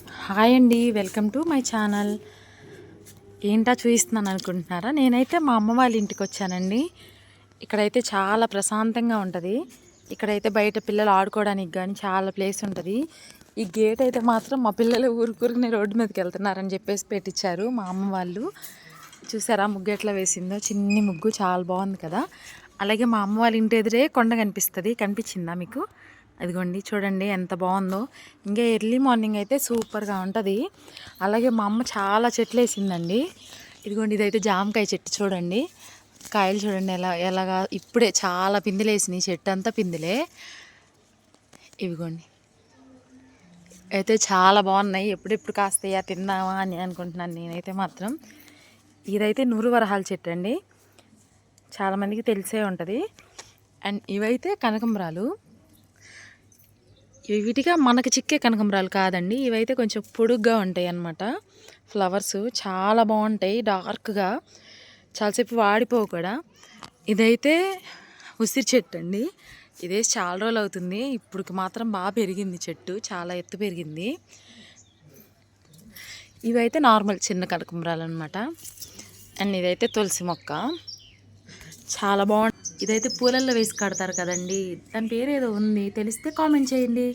Hi అండి, welcome to my channel. ఏంటా చూపిస్తున్నాను అనుకుంటున్నారా? నేనైతే మా అమ్మ వాళ్ళ ఇంటికి వచ్చానండి. ఇక్కడైతే చాలా ప్రశాంతంగా ఉంటుంది. ఇక్కడైతే బయట పిల్లలు ఆడుకోవడానికి కానీ చాలా ప్లేస్ ఉంటుంది. ఈ గేట్ అయితే మాత్రం మా పిల్లలు ఊరుకుని రోడ్డు మీదకి వెళ్తున్నారని చెప్పేసి పెట్టించారు మా అమ్మ వాళ్ళు. చూసారా ముగ్గు ఎట్లా వేసిందో? చిన్ని ముగ్గు, చాలా బాగుంది కదా. అలాగే మా అమ్మ వాళ్ళ ఇంటి ఎదురే కొండ కనిపించిందా మీకు? అదిగోండి, చూడండి ఎంత బాగుందో. ఇంకా ఎర్లీ మార్నింగ్ అయితే సూపర్గా ఉంటుంది. అలాగే మా అమ్మ చాలా చెట్లు వేసిందండి. ఇదిగోండి, ఇదైతే జామకాయ చెట్టు చూడండి. కాయలు చూడండి ఎలాగా ఇప్పుడే చాలా పిందెలు వేసినాయి. చెట్టు అంతా పిందెలే. ఇవిగోండి, అయితే చాలా బాగున్నాయి. ఎప్పుడెప్పుడు కాస్తాయా తిందామా అని అనుకుంటున్నాను నేనైతే మాత్రం. ఇదైతే నూరు వరహాల చెట్టు అండి, చాలామందికి తెలిసే ఉంటుంది. అండ్ ఇవైతే కనకంబరాలు. ఇవి విటిగా మనకు చిక్కే కనకంబరాలు కాదండి. ఇవైతే కొంచెం పొడుగ్గా ఉంటాయి అన్నమాట. ఫ్లవర్స్ చాలా బాగుంటాయి, డార్క్గా, చాలాసేపు వాడిపోవు కూడా. ఇదైతే ఉసిరి చెట్టు అండి. ఇదేసి చాలా రోజులు అవుతుంది. ఇప్పటికి మాత్రం బాగా పెరిగింది చెట్టు, చాలా ఎత్తు పెరిగింది. ఇవైతే నార్మల్ చిన్న కనకంబరాలు అనమాట. అండ్ ఇదైతే తులసి మొక్క, చాలా బాగుంది. ఇదైతే పూలల్లో వేసి కడతారు కదండి, దాని పేరు ఏదో ఉంది, తెలిస్తే కామెంట్ చేయండి.